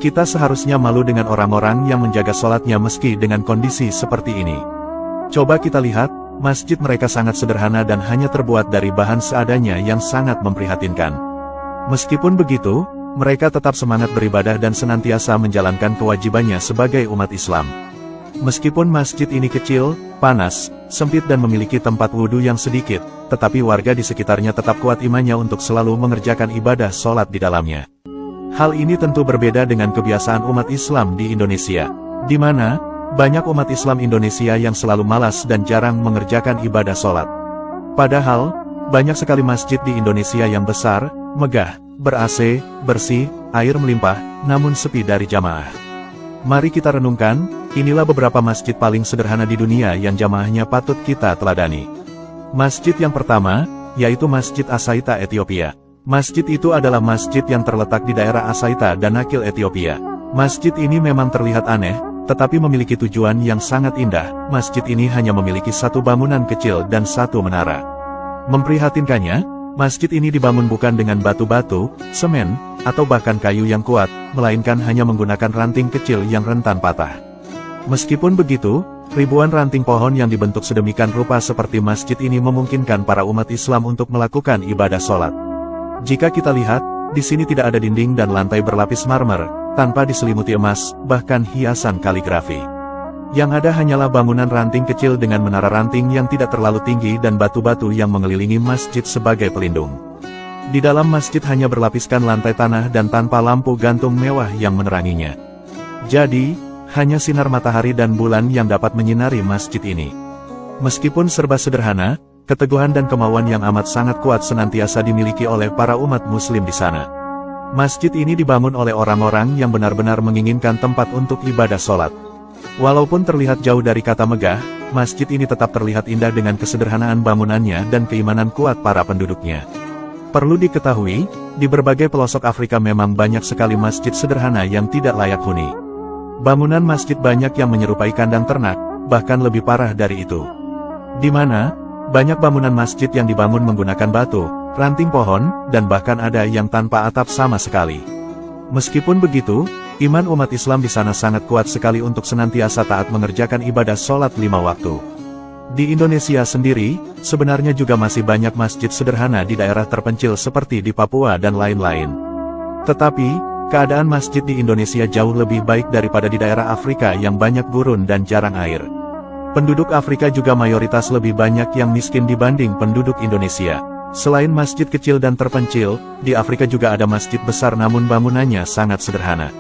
Kita seharusnya malu dengan orang-orang yang menjaga sholatnya meski dengan kondisi seperti ini. Coba kita lihat, masjid mereka sangat sederhana dan hanya terbuat dari bahan seadanya yang sangat memprihatinkan. Meskipun begitu, mereka tetap semangat beribadah dan senantiasa menjalankan kewajibannya sebagai umat Islam. Meskipun masjid ini kecil, panas, sempit dan memiliki tempat wudhu yang sedikit, tetapi warga di sekitarnya tetap kuat imannya untuk selalu mengerjakan ibadah sholat di dalamnya. Hal ini tentu berbeda dengan kebiasaan umat Islam di Indonesia, di mana banyak umat Islam Indonesia yang selalu malas dan jarang mengerjakan ibadah sholat. Padahal, banyak sekali masjid di Indonesia yang besar, megah, ber-AC, bersih, air melimpah, namun sepi dari jamaah. Mari kita renungkan, inilah beberapa masjid paling sederhana di dunia yang jamaahnya patut kita teladani. Masjid yang pertama, yaitu Masjid Asaita Ethiopia. Masjid itu adalah masjid yang terletak di daerah Asaita dan Nakil Ethiopia. Masjid ini memang terlihat aneh, tetapi memiliki tujuan yang sangat indah. Masjid ini hanya memiliki satu bangunan kecil dan satu menara. Memprihatinkannya, masjid ini dibangun bukan dengan batu-batu, semen, atau bahkan kayu yang kuat, melainkan hanya menggunakan ranting kecil yang rentan patah. Meskipun begitu, ribuan ranting pohon yang dibentuk sedemikian rupa seperti masjid ini memungkinkan para umat Islam untuk melakukan ibadah sholat. Jika kita lihat, di sini tidak ada dinding dan lantai berlapis marmer, tanpa diselimuti emas, bahkan hiasan kaligrafi. Yang ada hanyalah bangunan ranting kecil dengan menara ranting yang tidak terlalu tinggi dan batu-batu yang mengelilingi masjid sebagai pelindung. Di dalam masjid hanya berlapiskan lantai tanah dan tanpa lampu gantung mewah yang meneranginya. Jadi, hanya sinar matahari dan bulan yang dapat menyinari masjid ini. Meskipun serba sederhana, keteguhan dan kemauan yang amat sangat kuat senantiasa dimiliki oleh para umat muslim di sana. Masjid ini dibangun oleh orang-orang yang benar-benar menginginkan tempat untuk ibadah sholat. Walaupun terlihat jauh dari kata megah, masjid ini tetap terlihat indah dengan kesederhanaan bangunannya dan keimanan kuat para penduduknya. Perlu diketahui, di berbagai pelosok Afrika memang banyak sekali masjid sederhana yang tidak layak huni. Bangunan masjid banyak yang menyerupai kandang ternak, bahkan lebih parah dari itu. Di mana banyak bangunan masjid yang dibangun menggunakan batu, ranting pohon, dan bahkan ada yang tanpa atap sama sekali. Meskipun begitu, iman umat Islam di sana sangat kuat sekali untuk senantiasa taat mengerjakan ibadah sholat 5 waktu. Di Indonesia sendiri, sebenarnya juga masih banyak masjid sederhana di daerah terpencil seperti di Papua dan lain-lain. Tetapi, keadaan masjid di Indonesia jauh lebih baik daripada di daerah Afrika yang banyak gurun dan jarang air. Penduduk Afrika juga mayoritas lebih banyak yang miskin dibanding penduduk Indonesia. Selain masjid kecil dan terpencil, di Afrika juga ada masjid besar namun bangunannya sangat sederhana.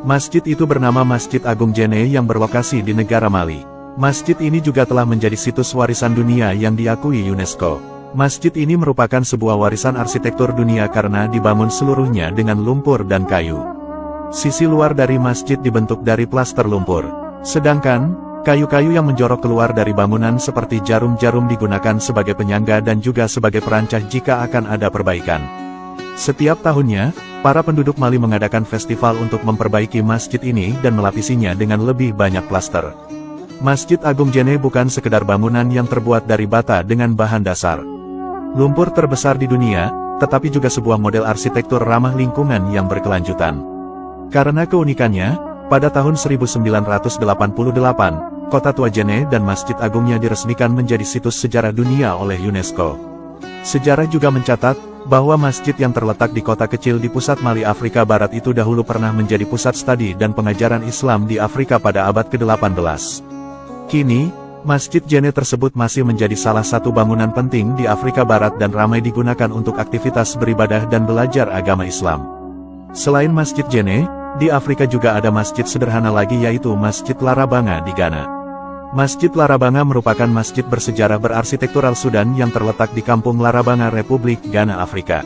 Masjid itu bernama Masjid Agung Jene yang berlokasi di negara Mali. Masjid ini juga telah menjadi situs warisan dunia yang diakui UNESCO. Masjid ini merupakan sebuah warisan arsitektur dunia karena dibangun seluruhnya dengan lumpur dan kayu. Sisi luar dari masjid dibentuk dari plaster lumpur. Sedangkan, kayu-kayu yang menjorok keluar dari bangunan seperti jarum-jarum digunakan sebagai penyangga dan juga sebagai perancah jika akan ada perbaikan. Setiap tahunnya, para penduduk Mali mengadakan festival untuk memperbaiki masjid ini dan melapisinya dengan lebih banyak plaster. Masjid Agung Jene bukan sekedar bangunan yang terbuat dari bata dengan bahan dasar lumpur terbesar di dunia, tetapi juga sebuah model arsitektur ramah lingkungan yang berkelanjutan. Karena keunikannya, pada tahun 1988, Kota Tua Jene dan Masjid Agungnya diresmikan menjadi situs sejarah dunia oleh UNESCO. Sejarah juga mencatat, bahwa masjid yang terletak di kota kecil di pusat Mali Afrika Barat itu dahulu pernah menjadi pusat studi dan pengajaran Islam di Afrika pada abad ke-18. Kini, Masjid Jene tersebut masih menjadi salah satu bangunan penting di Afrika Barat dan ramai digunakan untuk aktivitas beribadah dan belajar agama Islam. Selain Masjid Jene, di Afrika juga ada masjid sederhana lagi yaitu Masjid Larabanga di Ghana. Masjid Larabanga merupakan masjid bersejarah berarsitektural Sudan yang terletak di Kampung Larabanga, Republik Ghana, Afrika.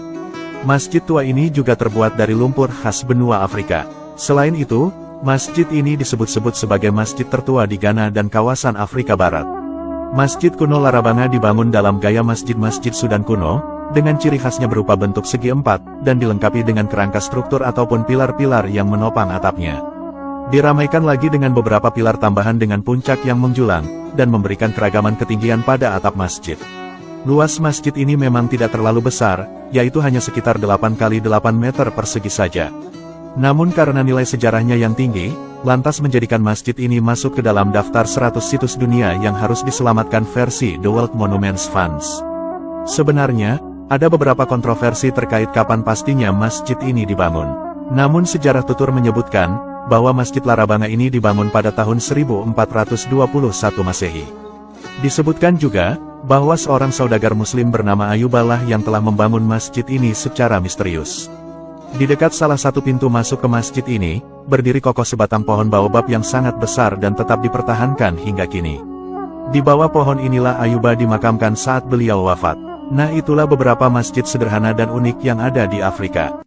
Masjid tua ini juga terbuat dari lumpur khas benua Afrika. Selain itu, masjid ini disebut-sebut sebagai masjid tertua di Ghana dan kawasan Afrika Barat. Masjid kuno Larabanga dibangun dalam gaya masjid-masjid Sudan kuno, dengan ciri khasnya berupa bentuk segi empat, dan dilengkapi dengan kerangka struktur ataupun pilar-pilar yang menopang atapnya. Diramaikan lagi dengan beberapa pilar tambahan dengan puncak yang menjulang, dan memberikan keragaman ketinggian pada atap masjid. Luas masjid ini memang tidak terlalu besar, yaitu hanya sekitar 8 x 8 meter persegi saja. Namun karena nilai sejarahnya yang tinggi, lantas menjadikan masjid ini masuk ke dalam daftar 100 situs dunia yang harus diselamatkan versi The World Monuments Fund. Sebenarnya, ada beberapa kontroversi terkait kapan pastinya masjid ini dibangun. Namun sejarah tutur menyebutkan, bahwa Masjid Larabanga ini dibangun pada tahun 1421 Masehi. Disebutkan juga, bahwa seorang saudagar muslim bernama Ayubalah yang telah membangun masjid ini secara misterius. Di dekat salah satu pintu masuk ke masjid ini, berdiri kokoh sebatang pohon baobab yang sangat besar dan tetap dipertahankan hingga kini. Di bawah pohon inilah Ayuba dimakamkan saat beliau wafat. Nah, itulah beberapa masjid sederhana dan unik yang ada di Afrika.